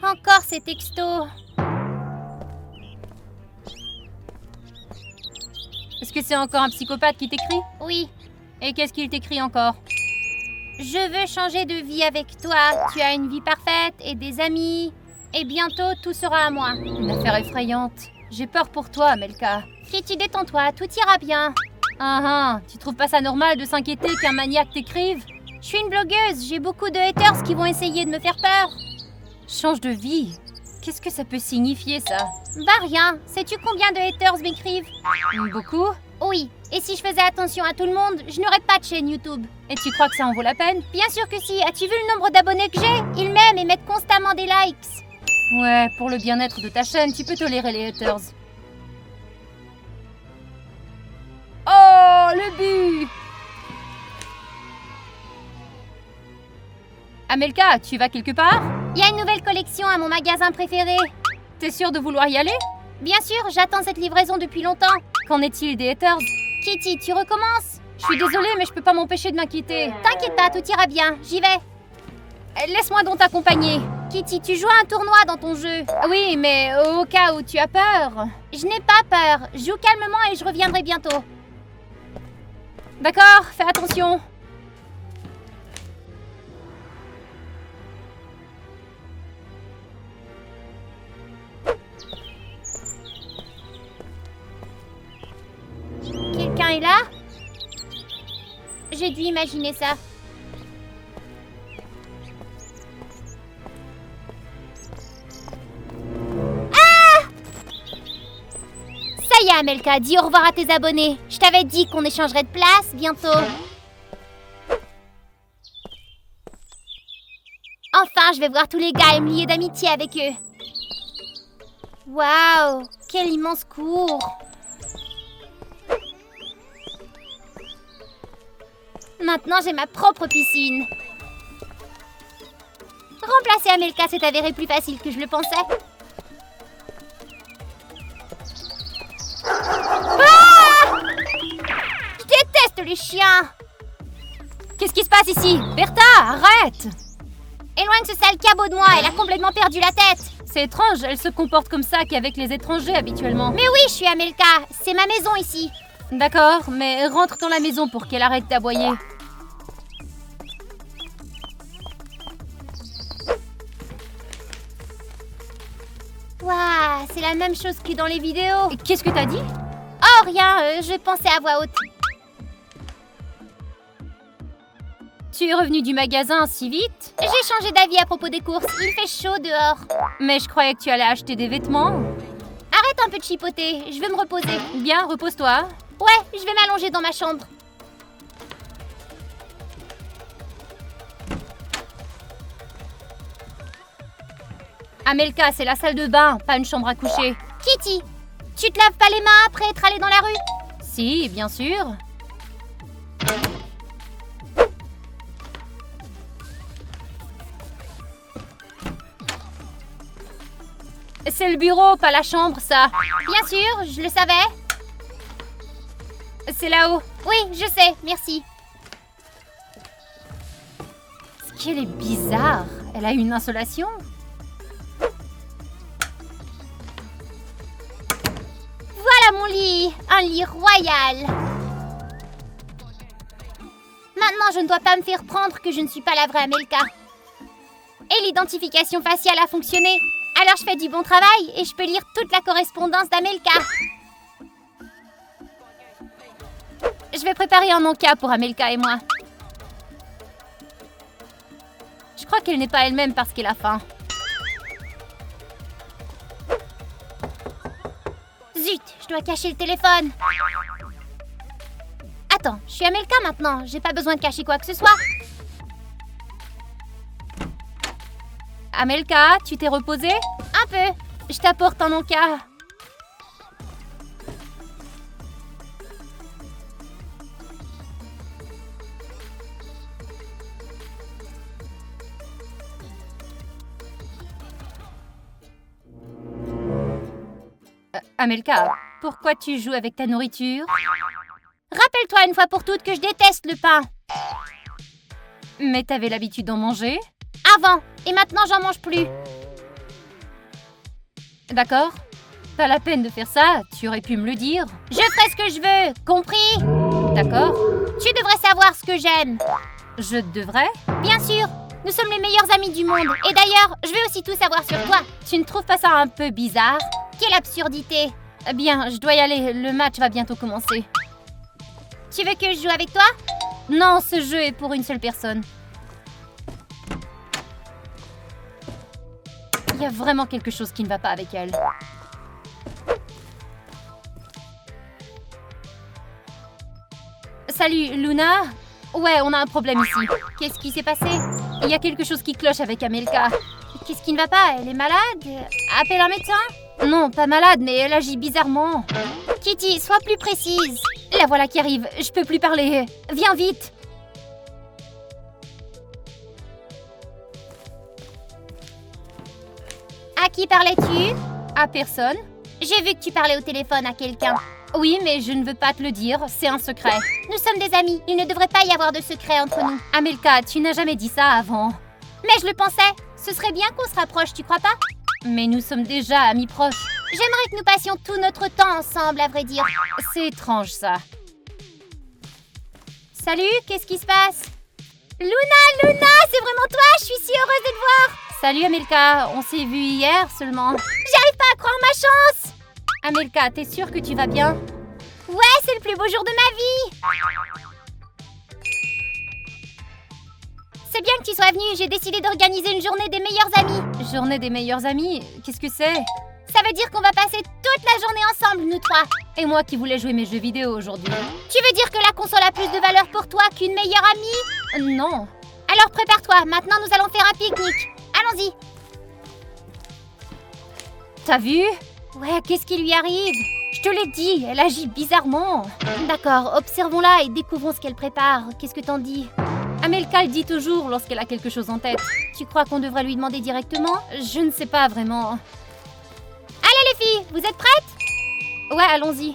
Encore ces textos. Est-ce que c'est encore un psychopathe qui t'écrit? Oui. Et qu'est-ce qu'il t'écrit encore? Je veux changer de vie avec toi. Tu as une vie parfaite et des amis. Et bientôt, tout sera à moi. Une affaire effrayante. J'ai peur pour toi, Amelka. Kitty, détends-toi, tout ira bien. Tu trouves pas ça normal de s'inquiéter qu'un maniaque t'écrive? Je suis une blogueuse, j'ai beaucoup de haters qui vont essayer de me faire peur. Change de vie? Qu'est-ce que ça peut signifier, ça? Bah rien, sais-tu combien de haters m'écrivent? Beaucoup? Oui, et si je faisais attention à tout le monde, je n'aurais pas de chaîne YouTube. Et tu crois que ça en vaut la peine? Bien sûr que si, as-tu vu le nombre d'abonnés que j'ai? Ils m'aiment et mettent constamment des likes. Ouais, pour le bien-être de ta chaîne, tu peux tolérer les haters. Oh, le but! Amelka, tu vas quelque part? Il y a une nouvelle collection à mon magasin préféré. T'es sûre de vouloir y aller? Bien sûr, j'attends cette livraison depuis longtemps. Qu'en est-il des haters? Kitty, tu recommences? Je suis désolée, mais je peux pas m'empêcher de m'inquiéter. T'inquiète pas, tout ira bien, j'y vais. Laisse-moi donc t'accompagner. Kitty, tu joues à un tournoi dans ton jeu. Oui, mais au cas où tu as peur. Je n'ai pas peur. Joue calmement et je reviendrai bientôt. D'accord, fais attention. Quelqu'un est là? J'ai dû imaginer ça. Ça y est, Amelka, dis au revoir à tes abonnés. Je t'avais dit qu'on échangerait de place bientôt. Enfin, je vais voir tous les gars et me lier d'amitié avec eux. Waouh, quel immense cours. Maintenant, j'ai ma propre piscine. Remplacer Amelka s'est avéré plus facile que je le pensais. Ah! Je déteste les chiens. Qu'est-ce qui se passe ici? Bertha, arrête! Éloigne ce sale cabot de moi, elle a complètement perdu la tête. C'est étrange, elle se comporte comme ça qu'avec les étrangers habituellement. Mais oui, je suis Amelka, c'est ma maison ici. D'accord, mais rentre dans la maison pour qu'elle arrête d'aboyer. Waouh, c'est la même chose que dans les vidéos. Qu'est-ce que t'as dit? Oh, rien, je pensais à voix haute. Tu es revenu du magasin si vite? J'ai changé d'avis à propos des courses, il fait chaud dehors. Mais je croyais que tu allais acheter des vêtements. Arrête un peu de chipoter, je veux me reposer. Bien, repose-toi. Ouais, je vais m'allonger dans ma chambre. Amelka, c'est la salle de bain, pas une chambre à coucher. Kitty, tu te laves pas les mains après être allée dans la rue? Si, bien sûr. C'est le bureau, pas la chambre, ça. Bien sûr, je le savais. C'est là-haut. Oui, je sais, merci. Ce qu'elle est bizarre. Elle a une insolation. Voilà mon lit, un lit royal. Maintenant, je ne dois pas me faire prendre que je ne suis pas la vraie Amelka. Et l'identification faciale a fonctionné. Alors je fais du bon travail et je peux lire toute la correspondance d'Amelka. Je vais préparer un encas pour Amelka et moi. Je crois qu'elle n'est pas elle-même parce qu'elle a faim. Zut, je dois cacher le téléphone. Attends, je suis Amelka maintenant. J'ai pas besoin de cacher quoi que ce soit. Amelka, tu t'es reposée? Un peu. Je t'apporte un encas. Amelka, pourquoi tu joues avec ta nourriture? Rappelle-toi une fois pour toutes que je déteste le pain. Mais t'avais l'habitude d'en manger? Avant, et maintenant j'en mange plus. D'accord? Pas la peine de faire ça, tu aurais pu me le dire. Je ferai ce que je veux, compris? D'accord? Tu devrais savoir ce que j'aime. Je devrais? Bien sûr, nous sommes les meilleurs amis du monde. Et d'ailleurs, je vais aussi tout savoir sur toi. Tu ne trouves pas ça un peu bizarre? Quelle absurdité. Bien, je dois y aller, le match va bientôt commencer. Tu veux que je joue avec toi? Non, ce jeu est pour une seule personne. Il y a vraiment quelque chose qui ne va pas avec elle. Salut, Luna? Ouais, on a un problème ici. Qu'est-ce qui s'est passé? Il y a quelque chose qui cloche avec Amelka. Qu'est-ce qui ne va pas? Elle est malade? Appelle un médecin? Non, pas malade, mais elle agit bizarrement. Kitty, sois plus précise. La voilà qui arrive, je peux plus parler. Viens vite. À qui parlais-tu? À personne. J'ai vu que tu parlais au téléphone à quelqu'un. Oui, mais je ne veux pas te le dire, c'est un secret. Nous sommes des amis, il ne devrait pas y avoir de secret entre nous. Amelka, tu n'as jamais dit ça avant. Mais je le pensais. Ce serait bien qu'on se rapproche, tu crois pas? Mais nous sommes déjà amis proches. J'aimerais que nous passions tout notre temps ensemble, à vrai dire. C'est étrange, ça. Salut, qu'est-ce qui se passe? Luna, c'est vraiment toi? Je suis si heureuse de te voir. Salut, Amelka, on s'est vu hier seulement. J'arrive pas à croire ma chance. Amelka, t'es sûre que tu vas bien? Ouais, c'est le plus beau jour de ma vie. C'est bien que tu sois venue, j'ai décidé d'organiser une journée des meilleurs amis. Journée des meilleurs amis? Qu'est-ce que c'est? Ça veut dire qu'on va passer toute la journée ensemble, nous trois. Et moi qui voulais jouer mes jeux vidéo aujourd'hui. Tu veux dire que la console a plus de valeur pour toi qu'une meilleure amie? Non. Alors prépare-toi, maintenant nous allons faire un pique-nique. Allons-y. T'as vu? Ouais, qu'est-ce qui lui arrive? Je te l'ai dit, elle agit bizarrement. D'accord, observons-la et découvrons ce qu'elle prépare. Qu'est-ce que t'en dis? Amelka le dit toujours lorsqu'elle a quelque chose en tête. Tu crois qu'on devrait lui demander directement? Je ne sais pas vraiment. Allez les filles, vous êtes prêtes? Ouais, allons-y.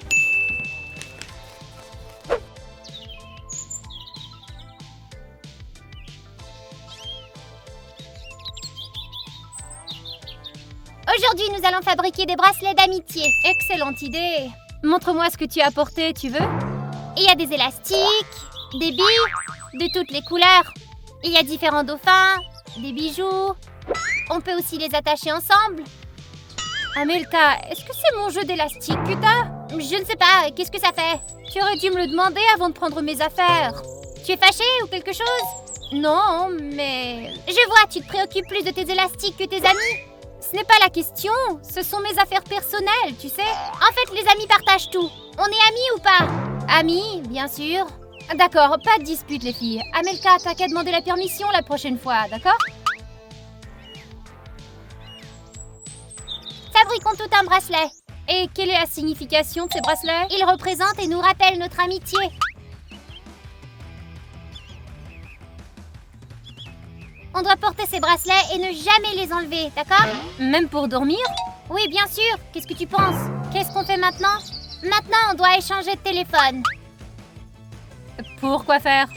Aujourd'hui, nous allons fabriquer des bracelets d'amitié. Excellente idée. Montre-moi ce que tu as apporté, tu veux? Il y a des élastiques, des billes, de toutes les couleurs. Il y a différents dauphins, des bijoux. On peut aussi les attacher ensemble. Amelka, est-ce que c'est mon jeu d'élastique que t'as? Je ne sais pas, qu'est-ce que ça fait? Tu aurais dû me le demander avant de prendre mes affaires. Tu es fâchée ou quelque chose? Non, mais... Je vois, tu te préoccupes plus de tes élastiques que tes amis. Ce n'est pas la question, ce sont mes affaires personnelles, tu sais. En fait, les amis partagent tout. On est amis ou pas? Amis, bien sûr. D'accord, pas de dispute les filles. Amelka, t'as qu'à demander la permission la prochaine fois, d'accord? Fabriquons tout un bracelet. Et quelle est la signification de ces bracelets? Ils représentent et nous rappellent notre amitié. On doit porter ces bracelets et ne jamais les enlever, d'accord? Même pour dormir? Oui, bien sûr. Qu'est-ce que tu penses? Qu'est-ce qu'on fait maintenant? Maintenant, on doit échanger de téléphone. Pour quoi faire?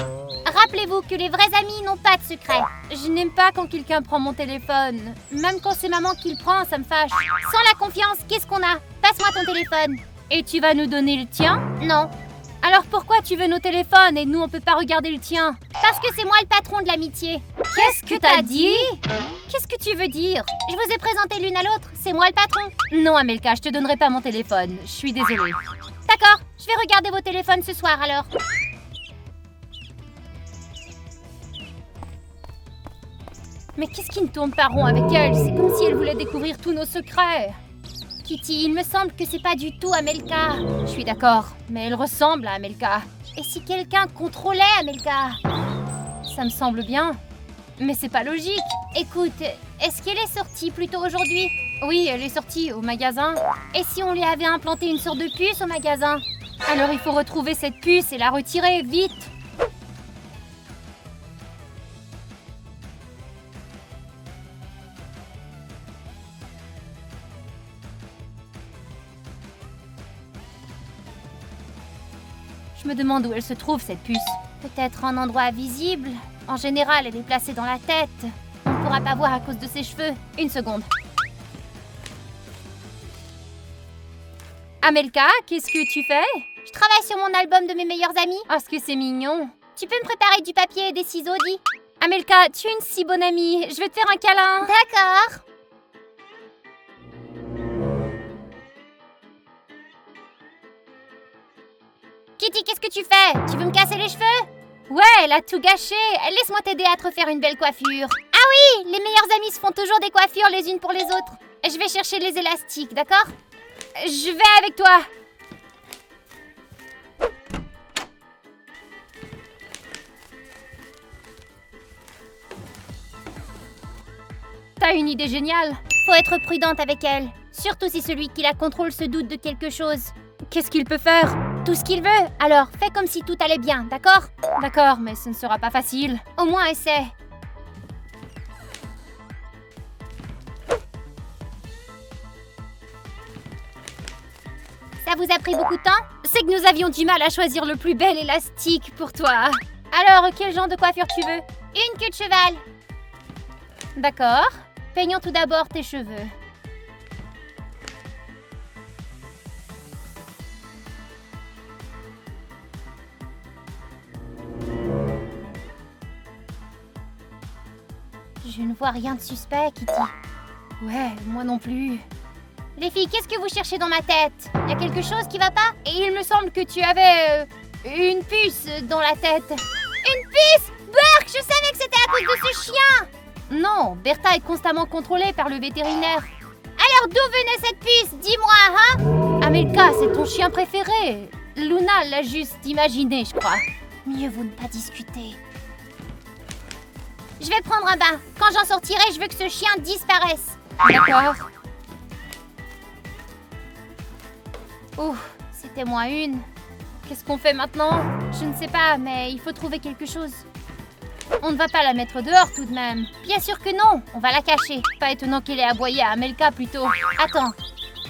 Rappelez-vous que les vrais amis n'ont pas de secret. Je n'aime pas quand quelqu'un prend mon téléphone. Même quand c'est maman qui le prend, ça me fâche. Sans la confiance, qu'est-ce qu'on a? Passe-moi ton téléphone. Et tu vas nous donner le tien? Non. Alors pourquoi tu veux nos téléphones et nous on peut pas regarder le tien? Parce que c'est moi le patron de l'amitié. Qu'est-ce que t'as dit? Qu'est-ce que tu veux dire? Je vous ai présenté l'une à l'autre, c'est moi le patron. Non Amelka, je te donnerai pas mon téléphone. Je suis désolée. D'accord, je vais regarder vos téléphones ce soir alors. Mais qu'est-ce qui ne tourne pas rond avec elle? C'est comme si elle voulait découvrir tous nos secrets. Kitty, il me semble que c'est pas du tout Amelka. Je suis d'accord, mais elle ressemble à Amelka. Et si quelqu'un contrôlait Amelka? Ça me semble bien, mais c'est pas logique. Écoute, est-ce qu'elle est sortie plus tôt aujourd'hui? Oui, elle est sortie au magasin. Et si on lui avait implanté une sorte de puce au magasin? Alors il faut retrouver cette puce et la retirer, vite! Je me demande où elle se trouve, cette puce. Peut-être en endroit visible. En général, elle est placée dans la tête. On ne pourra pas voir à cause de ses cheveux. Une seconde. Amelka, qu'est-ce que tu fais? Je travaille sur mon album de mes meilleurs amis. Oh, ce que c'est mignon. Tu peux me préparer du papier et des ciseaux, dis? Amelka, tu es une si bonne amie. Je vais te faire un câlin. D'accord. Kitty, qu'est-ce que tu fais? Tu veux me casser les cheveux? Ouais, elle a tout gâché. Laisse-moi t'aider à te refaire une belle coiffure. Ah oui, les meilleures amies se font toujours des coiffures les unes pour les autres. Je vais chercher les élastiques, d'accord? Je vais avec toi. T'as une idée géniale. Faut être prudente avec elle. Surtout si celui qui la contrôle se doute de quelque chose. Qu'est-ce qu'il peut faire? Tout ce qu'il veut. Alors, fais comme si tout allait bien, d'accord? D'accord, mais ce ne sera pas facile. Au moins, essaie. Ça vous a pris beaucoup de temps? C'est que nous avions du mal à choisir le plus bel élastique pour toi. Alors, quel genre de coiffure tu veux? Une queue de cheval. D'accord. Peignons tout d'abord tes cheveux. Je ne vois rien de suspect, Kitty. Ouais, moi non plus. Les filles, qu'est-ce que vous cherchez dans ma tête? Y a quelque chose qui va pas? Et il me semble que tu avais une puce dans la tête. Une puce? Burke, je savais que c'était à cause de ce chien! Non, Bertha est constamment contrôlée par le vétérinaire. Alors d'où venait cette puce? Dis-moi, hein? Amelka, c'est ton chien préféré. Luna l'a juste imaginé, je crois. Mieux vaut ne pas discuter. Je vais prendre un bain. Quand j'en sortirai, je veux que ce chien disparaisse. D'accord. Ouf, c'était moins une. Qu'est-ce qu'on fait maintenant? Je ne sais pas, mais il faut trouver quelque chose. On ne va pas la mettre dehors tout de même. Bien sûr que non, on va la cacher. Pas étonnant qu'elle ait aboyé à Amelka plutôt. Attends,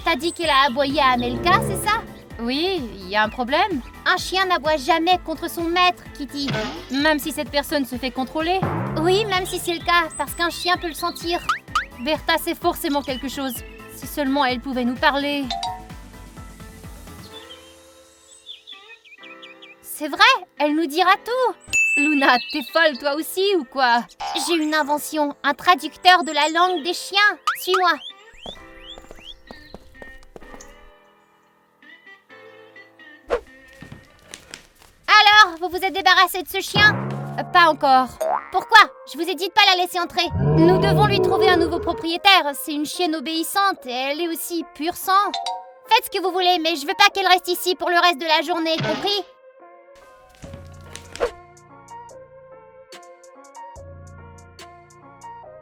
t'as dit qu'elle a aboyé à Amelka, c'est ça? Oui, il y a un problème. Un chien n'aboie jamais contre son maître, Kitty. Même si cette personne se fait contrôler? Oui, même si c'est le cas, parce qu'un chien peut le sentir. Bertha, c'est forcément quelque chose. Si seulement elle pouvait nous parler. C'est vrai, elle nous dira tout. Luna, t'es folle toi aussi ou quoi? J'ai une invention, un traducteur de la langue des chiens. Suis-moi. Alors, vous vous êtes débarrassé de ce chien? Pas encore. Pourquoi? Je vous ai dit de pas la laisser entrer. Nous devons lui trouver un nouveau propriétaire. C'est une chienne obéissante et elle est aussi pur sang. Faites ce que vous voulez, mais je veux pas qu'elle reste ici pour le reste de la journée, compris?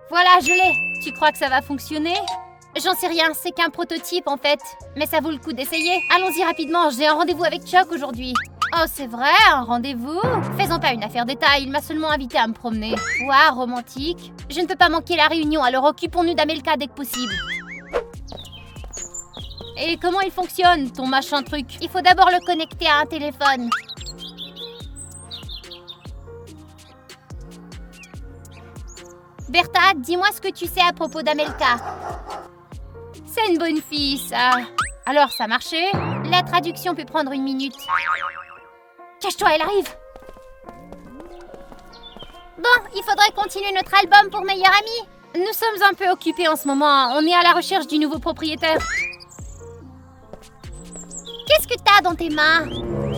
Voilà, je l'ai. Tu crois que ça va fonctionner? J'en sais rien, c'est qu'un prototype en fait. Mais ça vaut le coup d'essayer. Allons-y rapidement, j'ai un rendez-vous avec Chuck aujourd'hui. Oh, c'est vrai, un rendez-vous? Faisons pas une affaire d'État, il m'a seulement invité à me promener. Ouah, romantique. Je ne peux pas manquer la réunion, alors occupons-nous d'Amelka dès que possible. Et comment il fonctionne, ton machin truc? Il faut d'abord le connecter à un téléphone. Bertha, dis-moi ce que tu sais à propos d'Amelka. C'est une bonne fille, ça. Alors, ça marchait? La traduction peut prendre 1 minute. Cache-toi, elle arrive. Bon, il faudrait continuer notre album pour meilleur ami. Nous sommes un peu occupés en ce moment. On est à la recherche du nouveau propriétaire. Qu'est-ce que t'as dans tes mains?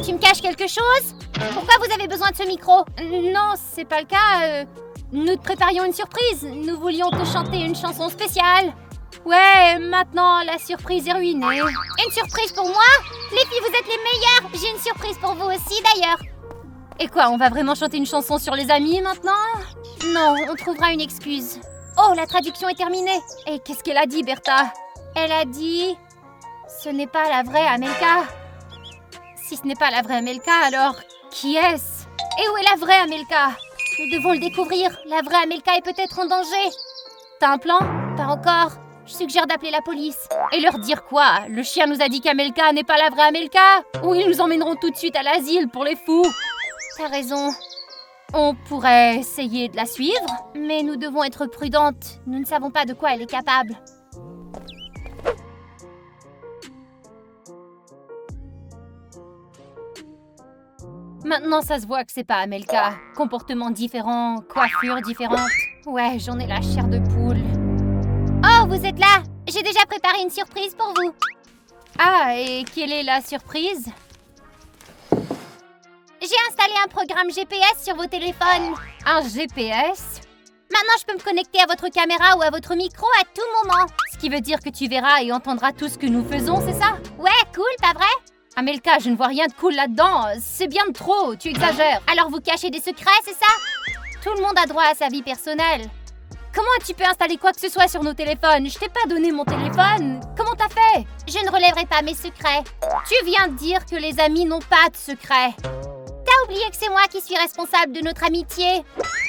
Tu me caches quelque chose? Pourquoi vous avez besoin de ce micro? Non, c'est pas le cas. Nous te préparions une surprise. Nous voulions te chanter une chanson spéciale. Ouais, maintenant la surprise est ruinée. Une surprise pour moi? Les filles, vous êtes les meilleures. J'ai une surprise pour vous aussi d'ailleurs. Et quoi, on va vraiment chanter une chanson sur les amis maintenant? Non, on trouvera une excuse. Oh, la traduction est terminée. Et qu'est-ce qu'elle a dit, Bertha? Elle a dit... Ce n'est pas la vraie Amelka. Si ce n'est pas la vraie Amelka, alors qui est-ce? Et où est la vraie Amelka? Nous devons le découvrir. La vraie Amelka est peut-être en danger. T'as un plan? Pas encore. Je suggère d'appeler la police. Et leur dire quoi? Le chien nous a dit qu'Amelka n'est pas la vraie Amelka? Ou ils nous emmèneront tout de suite à l'asile pour les fous? T'as raison. On pourrait essayer de la suivre? Mais nous devons être prudentes. Nous ne savons pas de quoi elle est capable. Maintenant, ça se voit que c'est pas Amelka. Comportement différent, coiffure différente. Ouais, j'en ai la chair de poule. Oh, vous êtes là! J'ai déjà préparé une surprise pour vous. Ah, et quelle est la surprise? J'ai installé un programme GPS sur vos téléphones. Un GPS? Maintenant, je peux me connecter à votre caméra ou à votre micro à tout moment. Ce qui veut dire que tu verras et entendras tout ce que nous faisons, c'est ça? Ouais, cool, pas vrai? Amelka, je ne vois rien de cool là-dedans. C'est bien de trop, tu exagères. Alors vous cachez des secrets, c'est ça? Tout le monde a droit à sa vie personnelle. Comment tu peux installer quoi que ce soit sur nos téléphones? Je t'ai pas donné mon téléphone. Comment t'as fait? Je ne relèverai pas mes secrets. Tu viens de dire que les amis n'ont pas de secrets. T'as oublié que c'est moi qui suis responsable de notre amitié?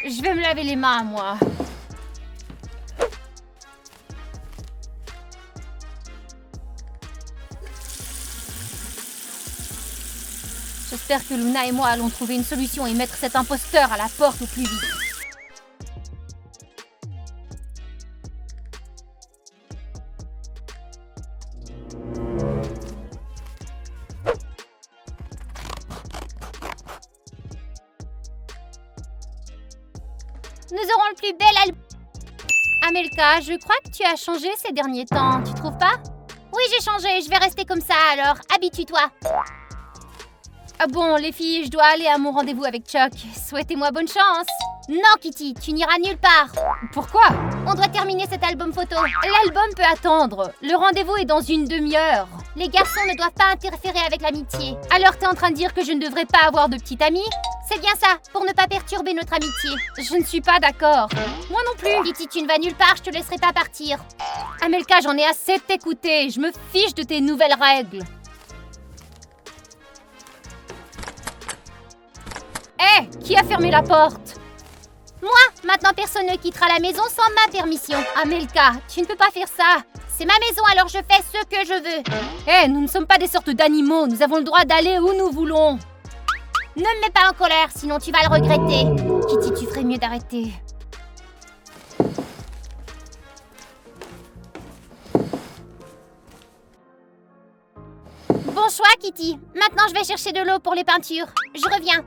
Je vais me laver les mains, moi. J'espère que Luna et moi allons trouver une solution et mettre cet imposteur à la porte au plus vite. Nous aurons le plus bel album. Amelka, je crois que tu as changé ces derniers temps, tu trouves pas? Oui, j'ai changé, je vais rester comme ça alors. Habitue-toi. Ah bon, les filles, je dois aller à mon rendez-vous avec Chuck. Souhaitez-moi bonne chance. Non, Kitty, tu n'iras nulle part. Pourquoi? On doit terminer cet album photo. L'album peut attendre. Le rendez-vous est dans une demi-heure. Les garçons ne doivent pas interférer avec l'amitié. Alors t'es en train de dire que je ne devrais pas avoir de petite amie? C'est bien ça, pour ne pas perturber notre amitié. Je ne suis pas d'accord. Moi non plus. Kitty, tu ne vas nulle part, je te laisserai pas partir. Amelka, j'en ai assez de t'écouter. Je me fiche de tes nouvelles règles. Hé, qui a fermé la porte? Moi, maintenant personne ne quittera la maison sans ma permission. Amelka, tu ne peux pas faire ça. C'est ma maison, alors je fais ce que je veux. Hé, nous ne sommes pas des sortes d'animaux. Nous avons le droit d'aller où nous voulons. Ne me mets pas en colère, sinon tu vas le regretter. Kitty, tu ferais mieux d'arrêter. Bon choix, Kitty. Maintenant, je vais chercher de l'eau pour les peintures. Je reviens.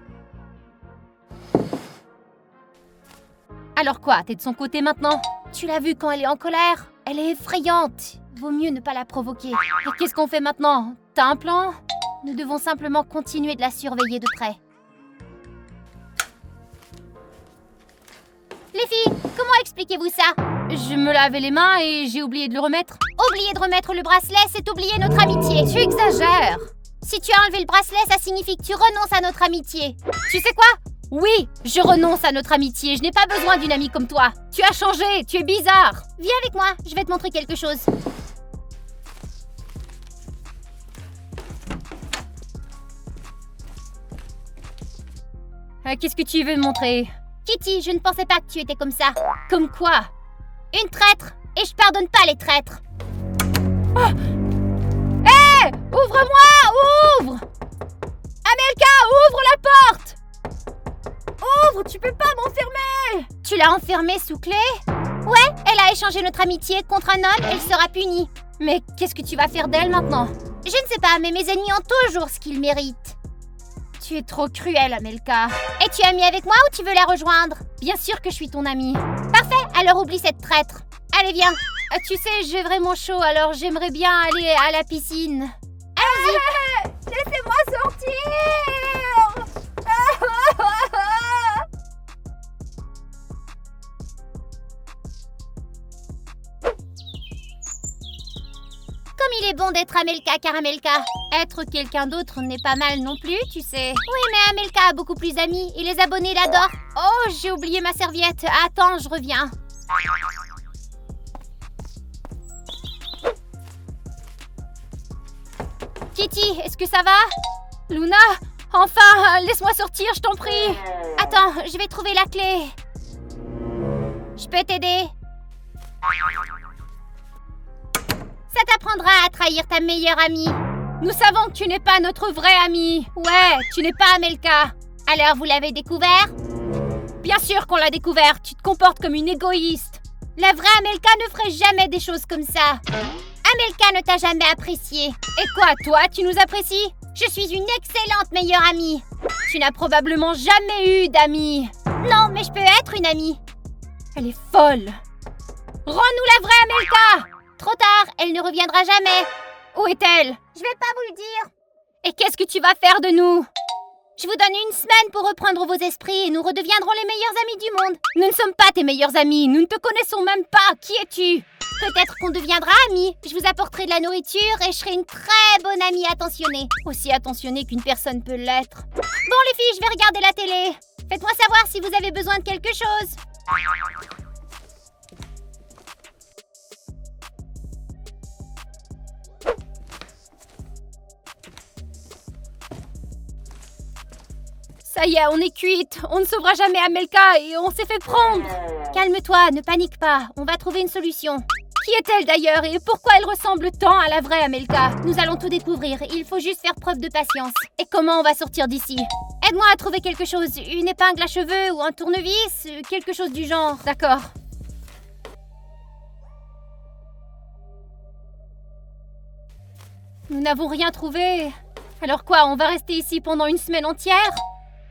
Alors quoi, t'es de son côté maintenant? Tu l'as vue quand elle est en colère? Elle est effrayante. Vaut mieux ne pas la provoquer. Et qu'est-ce qu'on fait maintenant? T'as un plan? Nous devons simplement continuer de la surveiller de près. Les filles, comment expliquez-vous ça? Je me lavais les mains et j'ai oublié de le remettre. Oublier de remettre le bracelet, c'est oublier notre amitié. Tu exagères. Si tu as enlevé le bracelet, ça signifie que tu renonces à notre amitié. Tu sais quoi? Oui, je renonce à notre amitié. Je n'ai pas besoin d'une amie comme toi. Tu as changé, tu es bizarre. Viens avec moi, je vais te montrer quelque chose. Qu'est-ce que tu veux me montrer? Kitty, je ne pensais pas que tu étais comme ça. Comme quoi? Une traître. Et je pardonne pas les traîtres. Oh! Hé! Ouvre-moi! Ouvre! Amelka, ouvre la porte! Ouvre, tu peux pas m'enfermer! Tu l'as enfermée sous clé? Ouais, elle a échangé notre amitié contre un homme, elle sera punie. Mais qu'est-ce que tu vas faire d'elle maintenant? Je ne sais pas, mais mes ennemis ont toujours ce qu'ils méritent. Tu es trop cruelle, Amelka. Et tu es amie avec moi ou tu veux la rejoindre? Bien sûr que je suis ton amie. Parfait, alors oublie cette traître. Allez, viens. Tu sais, j'ai vraiment chaud, alors j'aimerais bien aller à la piscine. Allons-y. Laissez-moi sortir! Comme il est bon d'être Amelka Caramelka. Être quelqu'un d'autre n'est pas mal non plus, tu sais. Oui, mais Amelka a beaucoup plus d'amis et les abonnés l'adorent. Oh, j'ai oublié ma serviette. Attends, je reviens. Kitty, est-ce que ça va? Luna, enfin, laisse-moi sortir, je t'en prie. Attends, je vais trouver la clé. Je peux t'aider? Ça t'apprendra à trahir ta meilleure amie. Nous savons que tu n'es pas notre vraie amie. Ouais, tu n'es pas Amelka. Alors, vous l'avez découvert? Bien sûr qu'on l'a découvert. Tu te comportes comme une égoïste. La vraie Amelka ne ferait jamais des choses comme ça. Amelka ne t'a jamais apprécié. Et quoi, toi, tu nous apprécies? Je suis une excellente meilleure amie. Tu n'as probablement jamais eu d'amis. Non, mais je peux être une amie. Elle est folle. Rends-nous la vraie Amelka! Trop tard, elle ne reviendra jamais. Où est-elle? Je vais pas vous le dire. Et qu'est-ce que tu vas faire de nous? Je vous donne une semaine pour reprendre vos esprits et nous redeviendrons les meilleurs amis du monde. Nous ne sommes pas tes meilleurs amis, nous ne te connaissons même pas. Qui es-tu? Peut-être qu'on deviendra amis. Je vous apporterai de la nourriture et je serai une très bonne amie attentionnée. Aussi attentionnée qu'une personne peut l'être. Bon les filles, je vais regarder la télé. Faites-moi savoir si vous avez besoin de quelque chose. Ça y est, on est cuite. On ne sauvera jamais Amelka et on s'est fait prendre. Calme-toi, ne panique pas. On va trouver une solution. Qui est-elle d'ailleurs et pourquoi elle ressemble tant à la vraie Amelka? Nous allons tout découvrir. Il faut juste faire preuve de patience. Et comment on va sortir d'ici? Aide-moi à trouver quelque chose. Une épingle à cheveux ou un tournevis, quelque chose du genre. D'accord. Nous n'avons rien trouvé. Alors quoi, on va rester ici pendant une semaine entière?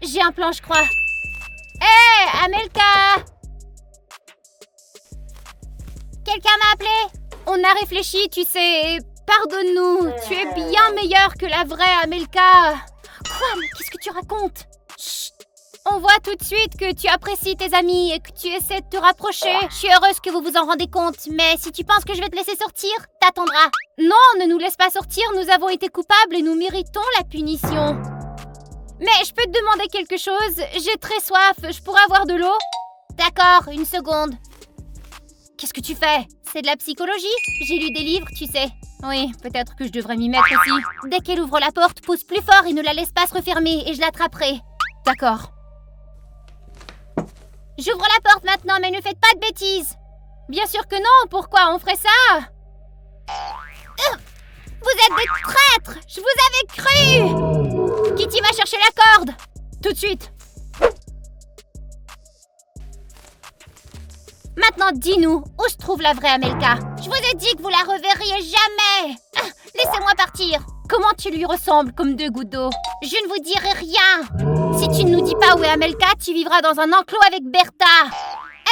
J'ai un plan, je crois. Hé, Amelka! Quelqu'un m'a appelé? On a réfléchi, tu sais. Pardonne-nous. Tu es bien meilleure que la vraie Amelka. Quoi? Mais qu'est-ce que tu racontes? Chut! On voit tout de suite que tu apprécies tes amis et que tu essaies de te rapprocher. Je suis heureuse que vous vous en rendez compte, mais si tu penses que je vais te laisser sortir, t'attendras. Non, ne nous laisse pas sortir, nous avons été coupables et nous méritons la punition. Mais je peux te demander quelque chose? J'ai très soif, je pourrais avoir de l'eau? D'accord, une seconde. Qu'est-ce que tu fais? C'est de la psychologie. J'ai lu des livres, tu sais. Oui, peut-être que je devrais m'y mettre aussi. Dès qu'elle ouvre la porte, pousse plus fort et ne la laisse pas se refermer et je l'attraperai. D'accord. J'ouvre la porte maintenant, mais ne faites pas de bêtises. Bien sûr que non, pourquoi on ferait ça? Vous êtes des traîtres! Je vous avais cru! Kitty va chercher la corde! Tout de suite! Maintenant, dis-nous, où se trouve la vraie Amelka? Je vous ai dit que vous la reverriez jamais! Laissez-moi partir! Comment tu lui ressembles comme deux gouttes d'eau? Je ne vous dirai rien! Si tu ne nous dis pas où est Amelka, tu vivras dans un enclos avec Bertha!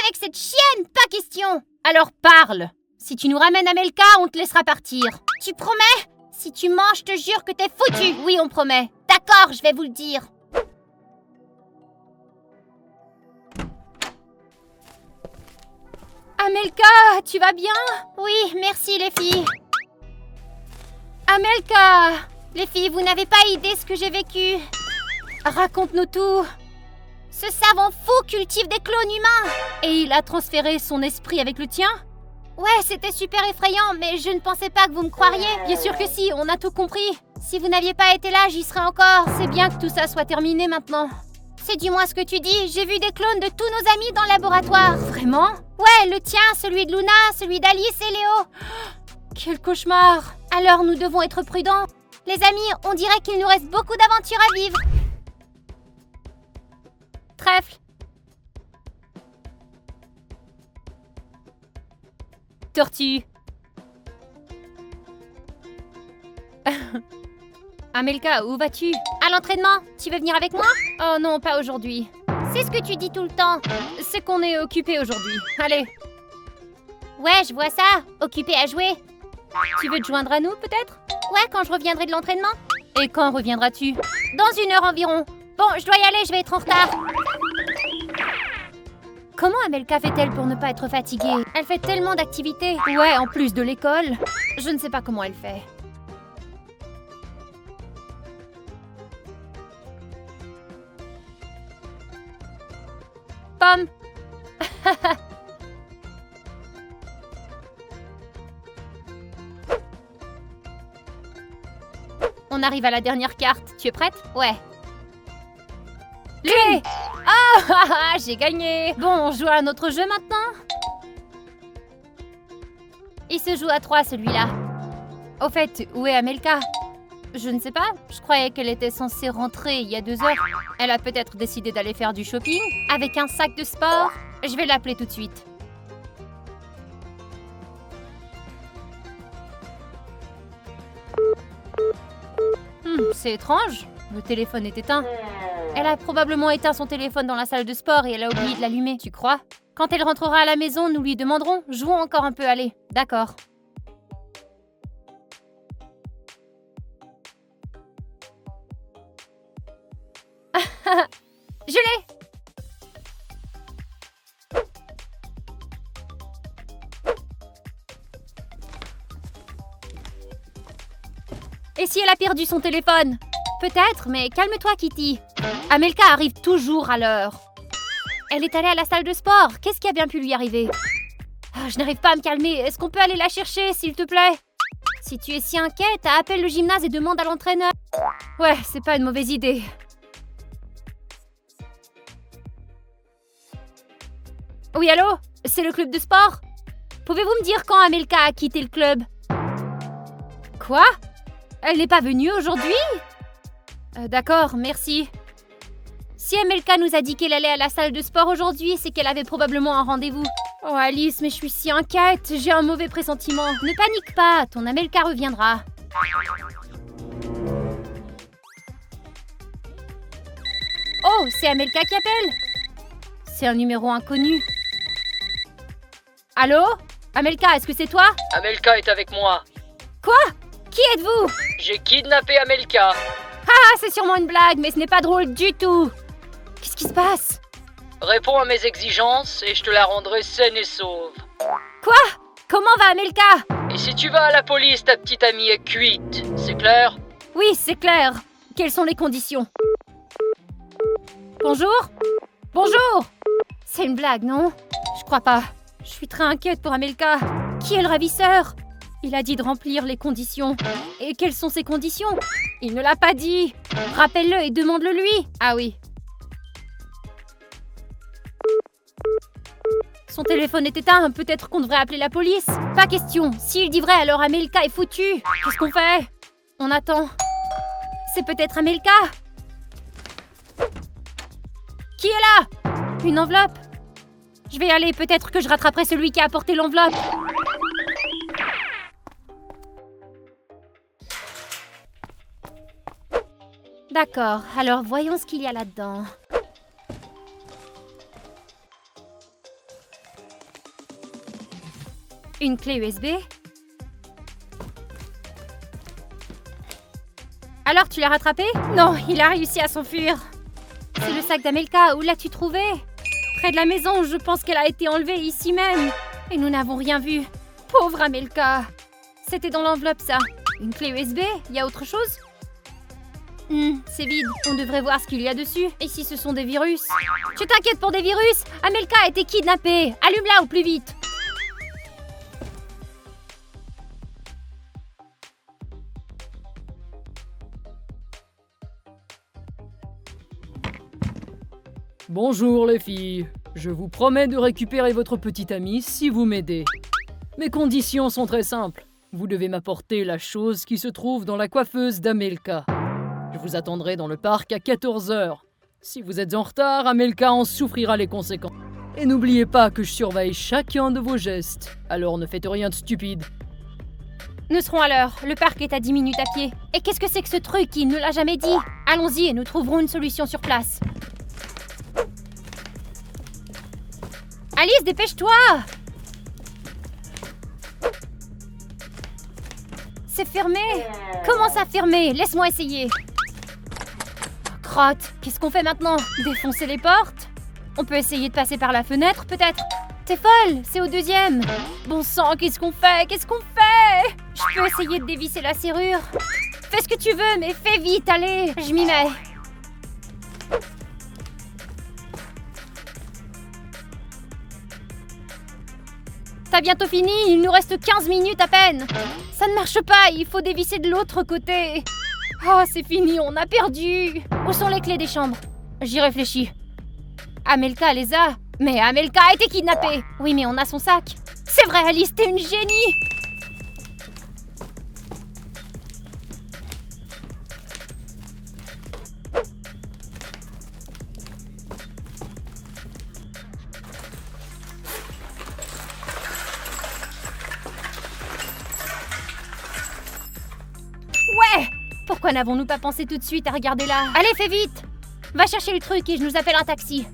Avec cette chienne, pas question! Alors parle! Si tu nous ramènes Amelka, on te laissera partir. Tu promets? Si tu mens, je te jure que t'es foutu! Oui, on promet. D'accord, je vais vous le dire. Amelka, tu vas bien? Oui, merci les filles. Amelka! Les filles, vous n'avez pas idée ce que j'ai vécu. Raconte-nous tout. Ce savant fou cultive des clones humains. Et il a transféré son esprit avec le tien? Ouais, c'était super effrayant, mais je ne pensais pas que vous me croiriez. Bien sûr que si, on a tout compris. Si vous n'aviez pas été là, j'y serais encore. C'est bien que tout ça soit terminé maintenant. C'est du moins ce que tu dis. J'ai vu des clones de tous nos amis dans le laboratoire. Vraiment? Ouais, le tien, celui de Luna, celui d'Alice et Léo. Quel cauchemar! Alors nous devons être prudents. Les amis, on dirait qu'il nous reste beaucoup d'aventures à vivre. Trèfle. Tortue. Amelka, où vas-tu? À l'entraînement. Tu veux venir avec moi? Oh non, pas aujourd'hui. C'est ce que tu dis tout le temps. C'est qu'on est occupé aujourd'hui. Allez. Ouais, je vois ça. Occupé à jouer. Tu veux te joindre à nous, peut-être? Ouais, quand je reviendrai de l'entraînement. Et quand reviendras-tu? Dans 1 heure environ. Bon, je dois y aller, je vais être en retard. Comment Amelka fait-elle pour ne pas être fatiguée? Elle fait tellement d'activités. Ouais, en plus de l'école. Je ne sais pas comment elle fait. Pomme. On arrive à la dernière carte. Tu es prête? Ouais. Clé! Ah, j'ai gagné! Bon, on joue à un autre jeu maintenant? Il se joue à 3, celui-là. Au fait, où est Amelka? Je ne sais pas. Je croyais qu'elle était censée rentrer il y a 2 heures. Elle a peut-être décidé d'aller faire du shopping avec un sac de sport. Je vais l'appeler tout de suite. C'est étrange. Le téléphone est éteint. Elle a probablement éteint son téléphone dans la salle de sport et elle a oublié de l'allumer, tu crois? Quand elle rentrera à la maison, nous lui demanderons. Jouons encore un peu, allez. D'accord. Je l'ai! Et si elle a perdu son téléphone? Peut-être, mais calme-toi, Kitty. Amelka arrive toujours à l'heure. Elle est allée à la salle de sport. Qu'est-ce qui a bien pu lui arriver? Je n'arrive pas à me calmer. Est-ce qu'on peut aller la chercher, s'il te plaît? Si tu es si inquiète, appelle le gymnase et demande à l'entraîneur. Ouais, c'est pas une mauvaise idée. Oui, allô? C'est le club de sport? Pouvez-vous me dire quand Amelka a quitté le club? Quoi? Elle n'est pas venue aujourd'hui? D'accord, merci. Si Amelka nous a dit qu'elle allait à la salle de sport aujourd'hui, c'est qu'elle avait probablement un rendez-vous. Oh Alice, mais je suis si inquiète, j'ai un mauvais pressentiment. Ne panique pas, ton Amelka reviendra. Oh, c'est Amelka qui appelle? C'est un numéro inconnu. Allô? Amelka, est-ce que c'est toi? Amelka est avec moi. Quoi? Qui êtes-vous? J'ai kidnappé Amelka. Ah, c'est sûrement une blague, mais ce n'est pas drôle du tout. Qu'est-ce qui se passe? Réponds à mes exigences et je te la rendrai saine et sauve. Quoi? Comment va Amelka? Et si tu vas à la police, ta petite amie est cuite, c'est clair? Oui, c'est clair. Quelles sont les conditions? Bonjour? Bonjour? C'est une blague, non? Je crois pas. Je suis très inquiète pour Amelka. Qui est le ravisseur? Il a dit de remplir les conditions. Et quelles sont ces conditions? Il ne l'a pas dit. Rappelle-le et demande-le lui. Ah oui. Son téléphone est éteint. Peut-être qu'on devrait appeler la police. Pas question. S'il dit vrai, alors Amelka est foutue. Qu'est-ce qu'on fait? On attend. C'est peut-être Amelka. Qui est là? Une enveloppe. Je vais y aller. Peut-être que je rattraperai celui qui a apporté l'enveloppe. D'accord, alors voyons ce qu'il y a là-dedans. Une clé USB. Alors, tu l'as rattrapé? Non, il a réussi à s'enfuir. C'est le sac d'Amelka, où l'as-tu trouvé? Près de la maison, je pense qu'elle a été enlevée ici même. Et nous n'avons rien vu. Pauvre Amelka. C'était dans l'enveloppe, ça. Une clé USB? Il y a autre chose? C'est vide. On devrait voir ce qu'il y a dessus. Et si ce sont des virus? Tu t'inquiètes pour des virus? Amelka a été kidnappée. Allume-la au plus vite. Bonjour les filles. Je vous promets de récupérer votre petite amie si vous m'aidez. Mes conditions sont très simples. Vous devez m'apporter la chose qui se trouve dans la coiffeuse d'Amelka. Je vous attendrai dans le parc à 14h. Si vous êtes en retard, Amelka en souffrira les conséquences. Et n'oubliez pas que je surveille chacun de vos gestes. Alors ne faites rien de stupide. Nous serons à l'heure. Le parc est à 10 minutes à pied. Et qu'est-ce que c'est que ce truc? Il ne l'a jamais dit. Allons-y et nous trouverons une solution sur place. Alice, dépêche-toi! C'est fermé. Comment ça fermé? Laisse-moi essayer. Crotte, qu'est-ce qu'on fait maintenant? Défoncer les portes? On peut essayer de passer par la fenêtre, peut-être? T'es folle, c'est au deuxième. Bon sang, qu'est-ce qu'on fait? Qu'est-ce qu'on fait? Je peux essayer de dévisser la serrure. Fais ce que tu veux, mais fais vite, allez. Je m'y mets. T'as bientôt fini, il nous reste 15 minutes à peine. Ça ne marche pas, il faut dévisser de l'autre côté. Oh, c'est fini, on a perdu. Où sont les clés des chambres? J'y réfléchis. Amelka les a. Mais Amelka a été kidnappée. Oui, mais on a son sac. C'est vrai, Alice, t'es une génie. Pourquoi n'avons-nous pas pensé tout de suite à regarder là? Allez, fais vite! Va chercher le truc et je nous appelle un taxi.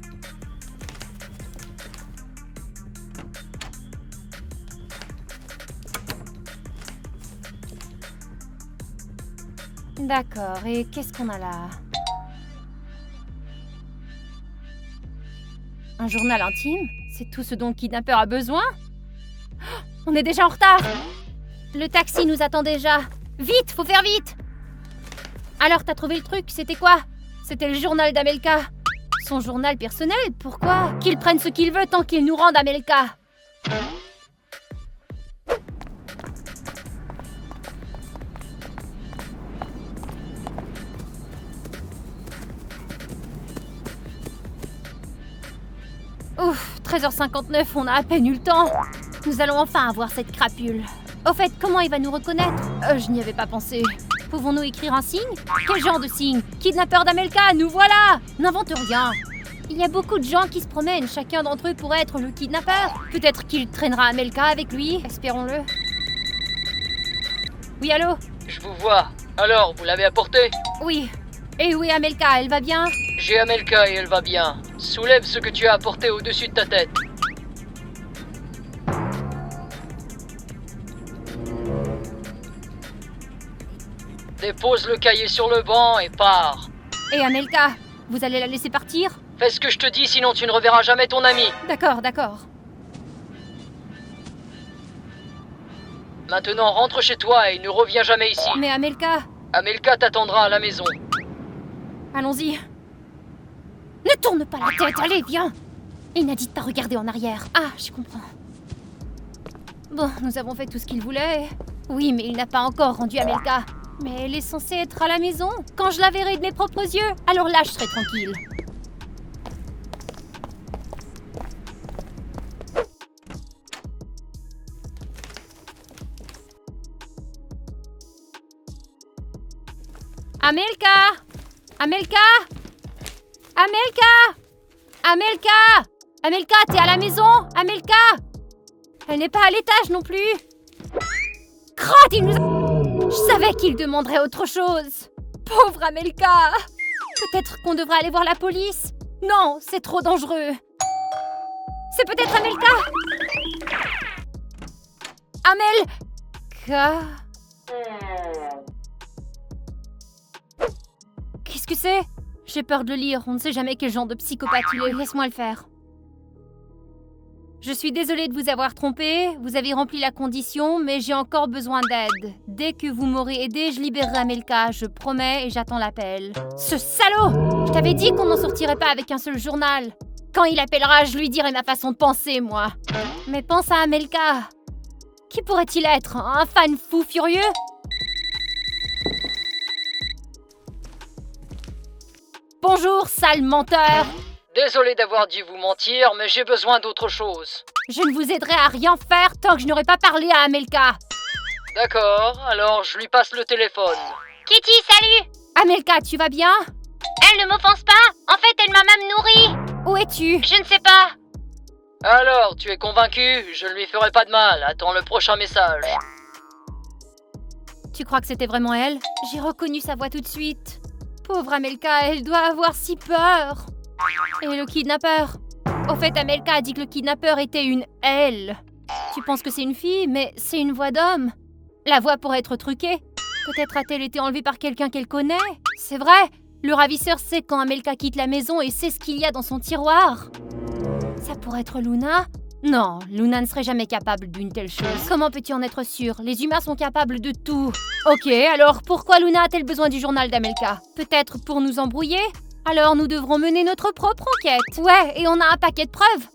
D'accord, et qu'est-ce qu'on a là? Un journal intime? C'est tout ce dont le kidnappeur a besoin? Oh, on est déjà en retard! Le taxi nous attend déjà. Vite, faut faire vite! Alors, t'as trouvé le truc, c'était quoi? C'était le journal d'Amelka. Son journal personnel, pourquoi? Qu'il prenne ce qu'il veut tant qu'il nous rende Amelka. Ouf, 13h59, on a à peine eu le temps. Nous allons enfin avoir cette crapule. Au fait, comment il va nous reconnaître? Je n'y avais pas pensé. Pouvons-nous écrire un signe? Quel genre de signe? Kidnappeur d'Amelka, nous voilà! N'invente rien. Il y a beaucoup de gens qui se promènent, chacun d'entre eux pourrait être le kidnappeur. Peut-être qu'il traînera Amelka avec lui, espérons-le. Oui, allô? Je vous vois. Alors, vous l'avez apportée? Oui. Et où est Amelka? Elle va bien? J'ai Amelka et elle va bien. Soulève ce que tu as apporté au-dessus de ta tête. Dépose le cahier sur le banc et pars. Et Amelka, vous allez la laisser partir? Fais ce que je te dis, sinon tu ne reverras jamais ton ami. D'accord, d'accord. Maintenant, rentre chez toi et ne reviens jamais ici. Mais Amelka... Amelka t'attendra à la maison. Allons-y. Ne tourne pas la tête, allez, viens. Il n'a dit de pas regarder en arrière. Ah, je comprends. Bon, nous avons fait tout ce qu'il voulait. Oui, mais il n'a pas encore rendu Amelka. Mais elle est censée être à la maison. Quand je la verrai de mes propres yeux, alors là, je serai tranquille. Amelka! Amelka! Amelka! Amelka! Amelka, t'es à la maison? Amelka! Elle n'est pas à l'étage non plus. Crotte, il nous a... Je savais qu'il demanderait autre chose. Pauvre Amelka! Peut-être qu'on devrait aller voir la police? Non, c'est trop dangereux. C'est peut-être Amelka? Amelka? Qu'est-ce que c'est? J'ai peur de le lire, on ne sait jamais quel genre de psychopathe il est. Laisse-moi le faire. Je suis désolée de vous avoir trompé, vous avez rempli la condition, mais j'ai encore besoin d'aide. Dès que vous m'aurez aidé, je libérerai Amelka, je promets et j'attends l'appel. Ce salaud! Je t'avais dit qu'on n'en sortirait pas avec un seul journal. Quand il appellera, je lui dirai ma façon de penser, moi. Mais pense à Amelka. Qui pourrait-il être? Un fan fou furieux? Bonjour, sale menteur! Désolé d'avoir dû vous mentir, mais j'ai besoin d'autre chose. Je ne vous aiderai à rien faire tant que je n'aurai pas parlé à Amelka. D'accord, alors je lui passe le téléphone. Kitty, salut! Amelka, tu vas bien? Elle ne m'offense pas. En fait, elle m'a même nourrie. Où es-tu? Je ne sais pas. Alors, tu es convaincu? Je ne lui ferai pas de mal. Attends le prochain message. Tu crois que c'était vraiment elle? J'ai reconnu sa voix tout de suite. Pauvre Amelka, elle doit avoir si peur. Et le kidnappeur? Au fait, Amelka a dit que le kidnappeur était une elle. Tu penses que c'est une fille, mais c'est une voix d'homme. La voix pourrait être truquée. Peut-être a-t-elle été enlevée par quelqu'un qu'elle connaît? C'est vrai, le ravisseur sait quand Amelka quitte la maison et sait ce qu'il y a dans son tiroir. Ça pourrait être Luna? Non, Luna ne serait jamais capable d'une telle chose. Comment peux-tu en être sûr? Les humains sont capables de tout. Ok, alors pourquoi Luna a-t-elle besoin du journal d'Amelka? Peut-être pour nous embrouiller? Alors nous devrons mener notre propre enquête. Ouais, et on a un paquet de preuves.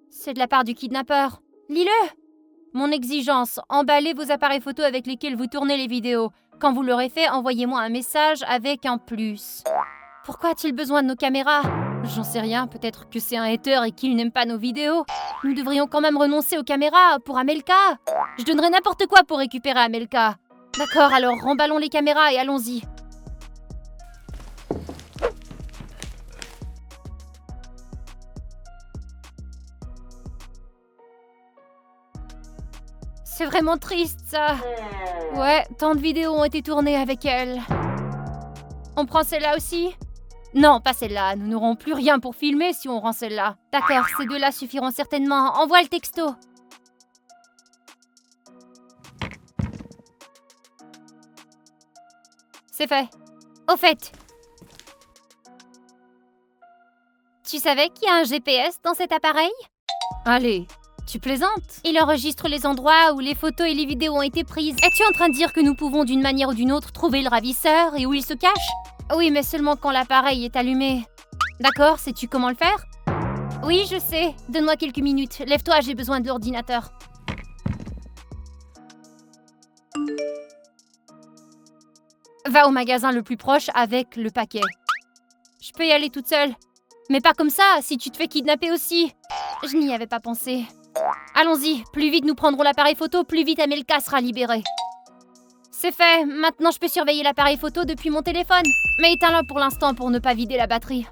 C'est de la part du kidnappeur. Lis-le. Mon exigence, emballez vos appareils photo avec lesquels vous tournez les vidéos. Quand vous l'aurez fait, envoyez-moi un message avec un plus. Pourquoi a-t-il besoin de nos caméras? J'en sais rien, peut-être que c'est un hater et qu'il n'aime pas nos vidéos. Nous devrions quand même renoncer aux caméras pour Amelka. Je donnerais n'importe quoi pour récupérer Amelka. D'accord, alors remballons les caméras et allons-y. C'est vraiment triste, ça. Ouais, tant de vidéos ont été tournées avec elle. On prend celle-là aussi? Non, pas celle-là. Nous n'aurons plus rien pour filmer si on rend celle-là. D'accord, ces deux-là suffiront certainement. Envoie le texto. C'est fait. Au fait, tu savais qu'il y a un GPS dans cet appareil? Allez, tu plaisantes? Il enregistre les endroits où les photos et les vidéos ont été prises. Es-tu en train de dire que nous pouvons d'une manière ou d'une autre trouver le ravisseur et où il se cache? Oui, mais seulement quand l'appareil est allumé. D'accord, sais-tu comment le faire? Oui, je sais. Donne-moi quelques minutes. Lève-toi, j'ai besoin de l'ordinateur. Va au magasin le plus proche avec le paquet. Je peux y aller toute seule. Mais pas comme ça, si tu te fais kidnapper aussi. Je n'y avais pas pensé. Allons-y, plus vite nous prendrons l'appareil photo, plus vite Amelka sera libérée. C'est fait, maintenant je peux surveiller l'appareil photo depuis mon téléphone. Mais éteins-le pour l'instant pour ne pas vider la batterie.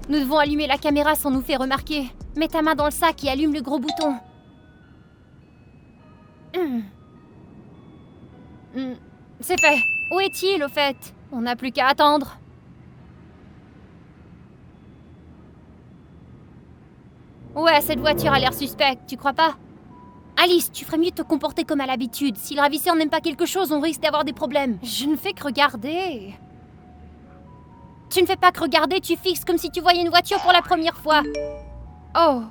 Nous devons allumer la caméra sans nous faire remarquer. Mets ta main dans le sac et allume le gros bouton. C'est fait. Où est-il, au fait? On n'a plus qu'à attendre. Ouais, cette voiture a l'air suspecte, tu crois pas? Alice, tu ferais mieux de te comporter comme à l'habitude. Si le ravisseur n'aime pas quelque chose, on risque d'avoir des problèmes. Je ne fais que regarder. Tu ne fais pas que regarder, tu fixes comme si tu voyais une voiture pour la première fois. Oh,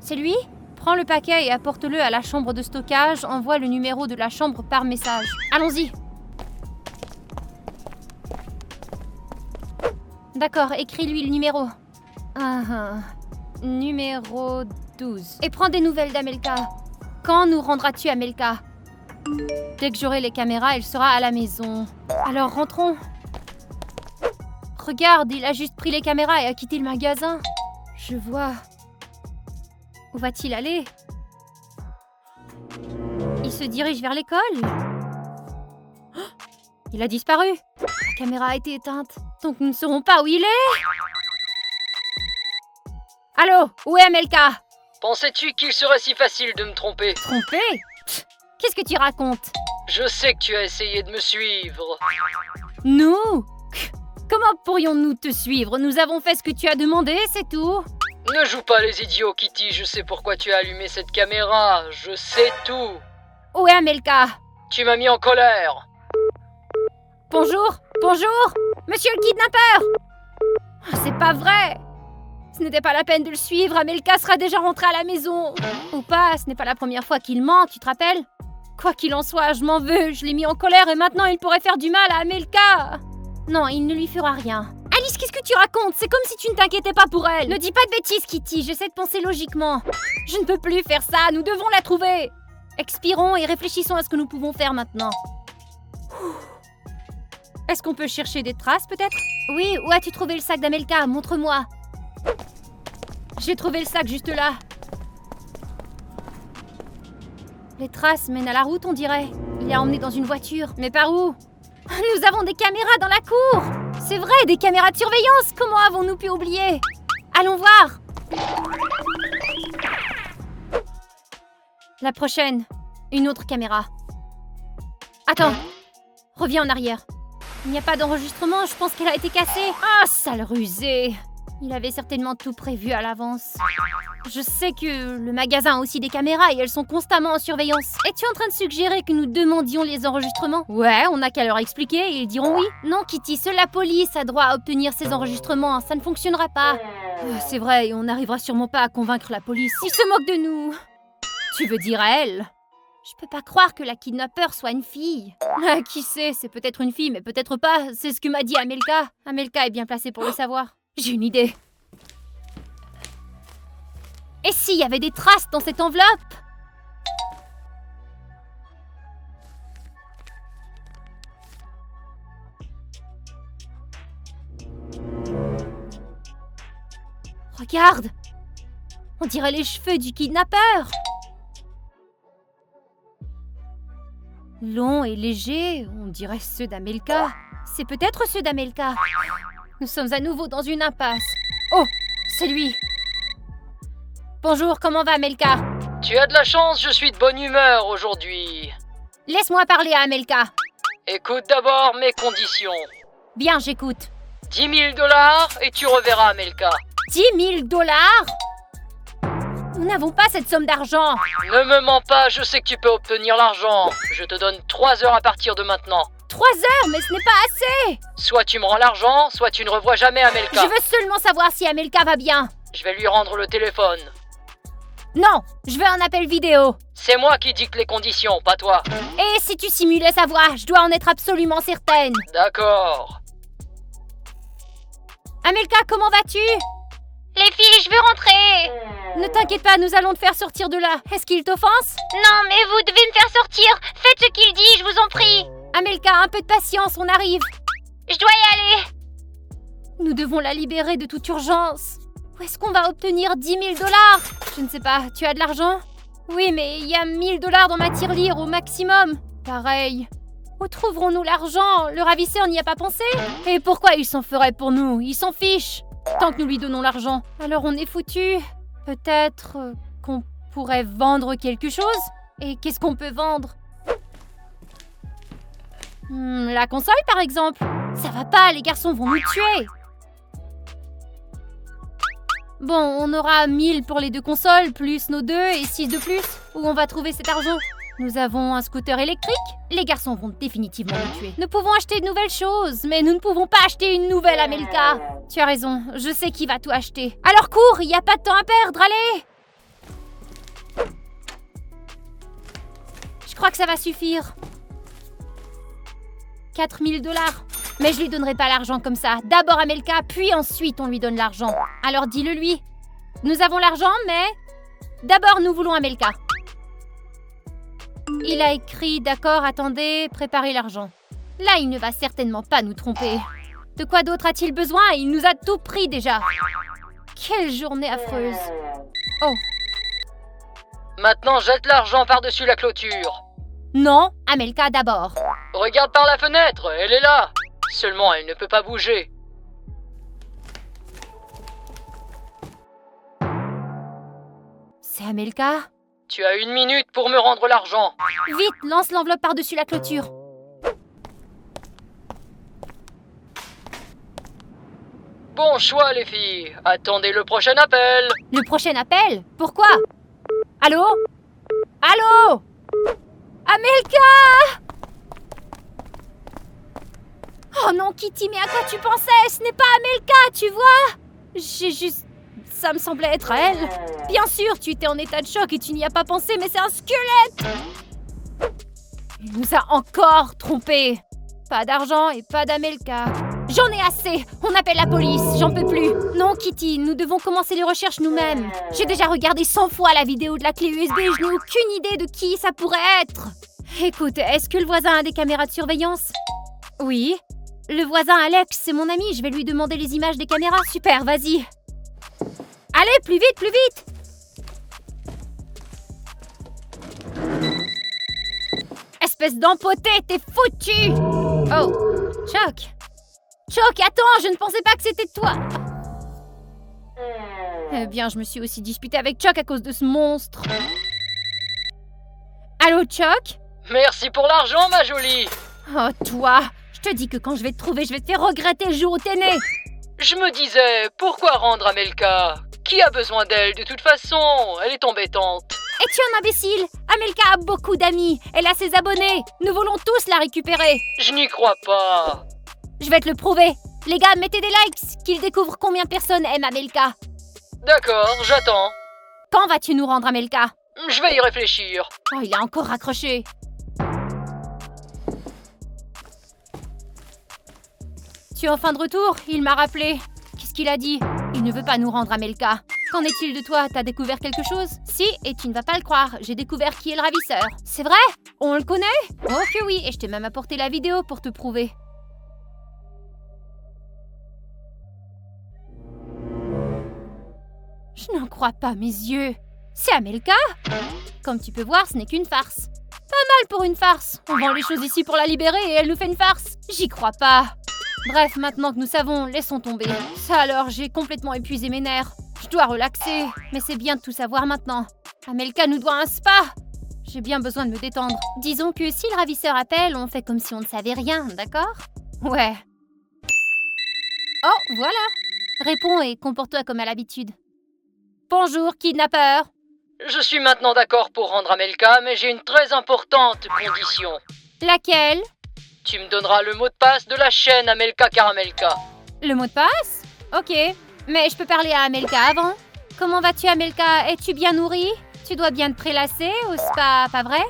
c'est lui? Prends le paquet et apporte-le à la chambre de stockage. Envoie le numéro de la chambre par message. Allons-y. D'accord, écris-lui le numéro. Numéro 12. Et prends des nouvelles d'Amelka. Quand nous rendras-tu Amelka? Dès que j'aurai les caméras, elle sera à la maison. Alors rentrons. Regarde, il a juste pris les caméras et a quitté le magasin. Je vois. Où va-t-il aller? Il se dirige vers l'école. Oh, il a disparu. La caméra a été éteinte. Donc nous ne saurons pas où il est. Allô, où est Amelka? Pensais-tu qu'il serait si facile de me tromper? Trompé? Qu'est-ce que tu racontes? Je sais que tu as essayé de me suivre. Nous? Comment pourrions-nous te suivre? Nous avons fait ce que tu as demandé, c'est tout. Ne joue pas les idiots, Kitty. Je sais pourquoi tu as allumé cette caméra. Je sais tout. Où est Amelka? Tu m'as mis en colère. Bonjour, bonjour, monsieur le kidnappeur. C'est pas vrai. Ce n'était pas la peine de le suivre. Amelka sera déjà rentrée à la maison. Ou pas, ce n'est pas la première fois qu'il ment, tu te rappelles? Quoi qu'il en soit, je m'en veux. Je l'ai mis en colère et maintenant il pourrait faire du mal à Amelka. Non, il ne lui fera rien. Alice, qu'est-ce que tu racontes? C'est comme si tu ne t'inquiétais pas pour elle. Ne dis pas de bêtises, Kitty. J'essaie de penser logiquement. Je ne peux plus faire ça. Nous devons la trouver. Expirons et réfléchissons à ce que nous pouvons faire maintenant. Est-ce qu'on peut chercher des traces, peut-être? Oui, où as-tu trouvé le sac d'Amelka? Montre-moi. J'ai trouvé le sac juste là. Les traces mènent à la route, on dirait. Il l'a emmené dans une voiture. Mais par où? Nous avons des caméras dans la cour. C'est vrai, des caméras de surveillance. Comment avons-nous pu oublier? Allons voir. La prochaine. Une autre caméra. Attends. Reviens en arrière. Il n'y a pas d'enregistrement, je pense qu'elle a été cassée. Ah, sale rusé. Il avait certainement tout prévu à l'avance. Je sais que le magasin a aussi des caméras et elles sont constamment en surveillance. Es-tu en train de suggérer que nous demandions les enregistrements? Ouais, on n'a qu'à leur expliquer et ils diront oui. Non, Kitty, seule la police a droit à obtenir ces enregistrements. Ça ne fonctionnera pas. C'est vrai, et on n'arrivera sûrement pas à convaincre la police. Ils se moquent de nous. Tu veux dire à elle? Je peux pas croire que la kidnappeur soit une fille. Ah, qui sait, c'est peut-être une fille, mais peut-être pas. C'est ce que m'a dit Amelka. Amelka est bien placée pour le savoir. J'ai une idée. Et s'il y avait des traces dans cette enveloppe? Regarde! On dirait les cheveux du kidnappeur! Longs et légers, on dirait ceux d'Amelka. C'est peut-être ceux d'Amelka. Nous sommes à nouveau dans une impasse. Oh, c'est lui. Bonjour, comment va Amelka? Tu as de la chance, je suis de bonne humeur aujourd'hui. Laisse-moi parler à Amelka. Écoute d'abord mes conditions. Bien, j'écoute. 10 000 $ et tu reverras Amelka. 10 000 $? Nous n'avons pas cette somme d'argent. Ne me mens pas, je sais que tu peux obtenir l'argent. Je te donne 3 heures à partir de maintenant. 3 heures, mais ce n'est pas assez. Soit tu me rends l'argent, soit tu ne revois jamais Amelka. Je veux seulement savoir si Amelka va bien. Je vais lui rendre le téléphone. Non, je veux un appel vidéo. C'est moi qui dicte les conditions, pas toi. Et si tu simulais sa voix, je dois en être absolument certaine. D'accord. Amelka, comment vas-tu? Les filles, je veux rentrer. Ne t'inquiète pas, nous allons te faire sortir de là. Est-ce qu'il t'offense? Non, mais vous devez me faire sortir. Faites ce qu'il dit, je vous en prie. Amelka, un peu de patience, on arrive. Je dois y aller. Nous devons la libérer de toute urgence. Où est-ce qu'on va obtenir 10 000 $? Je ne sais pas, tu as de l'argent? Oui, mais il y a 1 000 $ dans ma tirelire au maximum. Pareil. Où trouverons-nous l'argent? Le ravisseur n'y a pas pensé? Et pourquoi il s'en ferait pour nous? Il s'en fiche. Tant que nous lui donnons l'argent. Alors on est foutus. Peut-être qu'on pourrait vendre quelque chose? Et qu'est-ce qu'on peut vendre? La console par exemple. Ça va pas, les garçons vont nous tuer. Bon, on aura 1000 pour les 2 consoles, plus nos 2 et 6 de plus. Où on va trouver cet argent? Nous avons un scooter électrique. Les garçons vont définitivement nous tuer. Nous pouvons acheter de nouvelles choses, mais nous ne pouvons pas acheter une nouvelle Amelka. Tu as raison, je sais qui va tout acheter. Alors cours, il n'y a pas de temps à perdre, allez! Je crois que ça va suffire. 4 000 $. Mais je lui donnerai pas l'argent comme ça. D'abord Amelka, puis ensuite on lui donne l'argent. Alors dis-le lui. Nous avons l'argent, mais d'abord nous voulons Amelka. Il a écrit, d'accord, attendez, préparez l'argent. Là, il ne va certainement pas nous tromper. De quoi d'autre a-t-il besoin? Il nous a tout pris déjà. Quelle journée affreuse. Oh. Maintenant, jette l'argent par-dessus la clôture. Non, Amelka d'abord. Regarde par la fenêtre, elle est là. Seulement, elle ne peut pas bouger. C'est Amelka? Tu as 1 minute pour me rendre l'argent. Vite, lance l'enveloppe par-dessus la clôture. Bon choix, les filles. Attendez le prochain appel. Le prochain appel? Pourquoi? Allô? Allô? Amelka! Oh non, Kitty, mais à quoi tu pensais? Ce n'est pas Amelka, tu vois? J'ai juste... Ça me semblait être à elle. Bien sûr, tu étais en état de choc et tu n'y as pas pensé, mais c'est un squelette! Il nous a encore trompés. Pas d'argent et pas d'Amelka. J'en ai assez! On appelle la police, j'en peux plus. Non, Kitty, nous devons commencer les recherches nous-mêmes. J'ai déjà regardé 100 fois la vidéo de la clé USB et je n'ai aucune idée de qui ça pourrait être. Écoute, est-ce que le voisin a des caméras de surveillance? Oui. Le voisin Alex, c'est mon ami, je vais lui demander les images des caméras. Super, vas-y. Allez, plus vite, plus vite! Espèce d'empoté, t'es foutu! Oh, Chuck! Chuck, attends, je ne pensais pas que c'était toi! Eh bien, je me suis aussi disputée avec Chuck à cause de ce monstre. Allô, Chuck? Merci pour l'argent, ma jolie. Oh, toi! Je te dis que quand je vais te trouver, je vais te faire regretter le jour où t'es né! Je me disais, pourquoi rendre Amelka? Qui a besoin d'elle de toute façon? Elle est embêtante. Es-tu un imbécile? Amelka a beaucoup d'amis. Elle a ses abonnés. Nous voulons tous la récupérer. Je n'y crois pas. Je vais te le prouver. Les gars, mettez des likes, qu'ils découvrent combien personne aime Amelka. D'accord, j'attends. Quand vas-tu nous rendre Amelka? Je vais y réfléchir. Oh, il a encore raccroché. Tu es enfin de retour? Il m'a rappelé. Qu'est-ce qu'il a dit? Il ne veut pas nous rendre Amelka. Qu'en est-il de toi? T'as découvert quelque chose? Si, et tu ne vas pas le croire. J'ai découvert qui est le ravisseur. C'est vrai? On le connaît? Oh que oui, et je t'ai même apporté la vidéo pour te prouver. Je n'en crois pas mes yeux. C'est Amelka? Comme tu peux voir, ce n'est qu'une farce. Mal pour une farce. On vend les choses ici pour la libérer et elle nous fait une farce. J'y crois pas. Bref, maintenant que nous savons, laissons tomber. Ça alors, j'ai complètement épuisé mes nerfs. Je dois relaxer. Mais c'est bien de tout savoir maintenant. Amelka nous doit un spa. J'ai bien besoin de me détendre. Disons que si le ravisseur appelle, on fait comme si on ne savait rien, d'accord? Ouais. Oh, voilà. Réponds et comporte-toi comme à l'habitude. Bonjour, kidnappeur. Je suis maintenant d'accord pour rendre Amelka, mais j'ai une très importante condition. Laquelle? Tu me donneras le mot de passe de la chaîne Amelka Caramelka. Le mot de passe? Ok. Mais je peux parler à Amelka avant? Comment vas-tu, Amelka? Es-tu bien nourrie? Tu dois bien te prélasser au spa, pas vrai?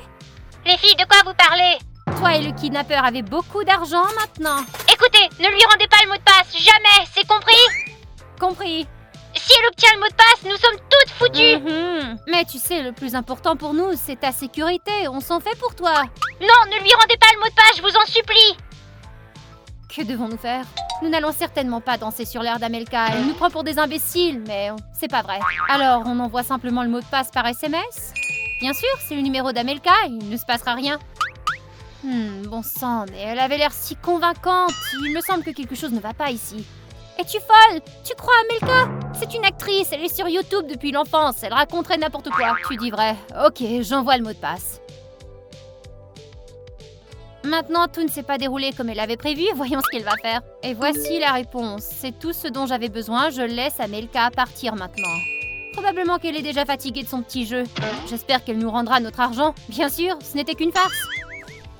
Les filles, de quoi vous parlez? Toi et le kidnappeur avez beaucoup d'argent maintenant. Écoutez, ne lui rendez pas le mot de passe, jamais, c'est compris? Compris. Si elle obtient le mot de passe, nous sommes toutes foutues. Mais tu sais, le plus important pour nous, c'est ta sécurité. On s'en fait pour toi. Non, ne lui rendez pas le mot de passe, je vous en supplie. Que devons-nous faire? Nous n'allons certainement pas danser sur l'air d'Amelka. Elle nous prend pour des imbéciles, mais c'est pas vrai. Alors, on envoie simplement le mot de passe par SMS? Bien sûr, c'est le numéro d'Amelka, il ne se passera rien. Bon sang, mais elle avait l'air si convaincante. Il me semble que quelque chose ne va pas ici. Es-tu folle? Tu crois à Amelka? C'est une actrice, elle est sur YouTube depuis l'enfance. Elle raconterait n'importe quoi. Tu dis vrai. Ok, j'envoie le mot de passe. Maintenant, tout ne s'est pas déroulé comme elle avait prévu. Voyons ce qu'elle va faire. Et voici la réponse. C'est tout ce dont j'avais besoin. Je laisse Amelka partir maintenant. Probablement qu'elle est déjà fatiguée de son petit jeu. J'espère qu'elle nous rendra notre argent. Bien sûr, ce n'était qu'une farce.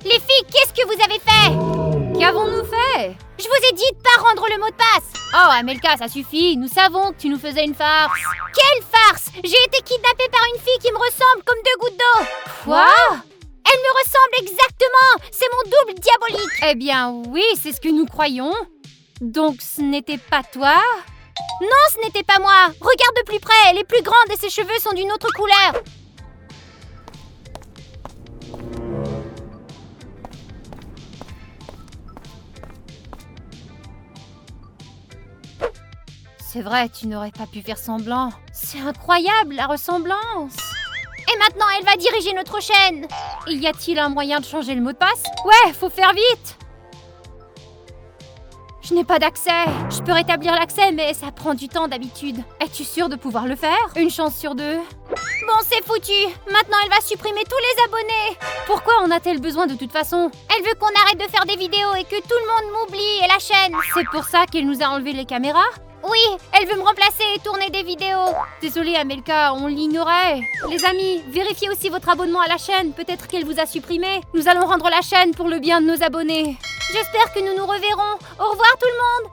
Les filles, qu'est-ce que vous avez fait? Qu'avons-nous fait? Je vous ai dit de pas rendre le mot de passe. Oh, Amelka, ça suffit. Nous savons que tu nous faisais une farce. Quelle farce? J'ai été kidnappée par une fille qui me ressemble comme deux gouttes d'eau. Quoi? Elle me ressemble exactement. C'est mon double diabolique. Eh bien, oui, c'est ce que nous croyons. Donc, ce n'était pas toi? Non, ce n'était pas moi. Regarde de plus près, elle est plus grande et ses cheveux sont d'une autre couleur. C'est vrai, tu n'aurais pas pu faire semblant. C'est incroyable, la ressemblance. Et maintenant, elle va diriger notre chaîne. Y a-t-il un moyen de changer le mot de passe? Ouais, faut faire vite. Je n'ai pas d'accès. Je peux rétablir l'accès, mais ça prend du temps d'habitude. Es-tu sûre de pouvoir le faire? Une chance sur deux. Bon, c'est foutu. Maintenant, elle va supprimer tous les abonnés. Pourquoi en a-t-elle besoin de toute façon? Elle veut qu'on arrête de faire des vidéos et que tout le monde m'oublie et la chaîne. C'est pour ça qu'elle nous a enlevé les caméras? Oui, elle veut me remplacer et tourner des vidéos. Désolée Amelka, on l'ignorait. Les amis, vérifiez aussi votre abonnement à la chaîne. Peut-être qu'elle vous a supprimé. Nous allons rendre la chaîne pour le bien de nos abonnés. J'espère que nous nous reverrons. Au revoir tout le monde.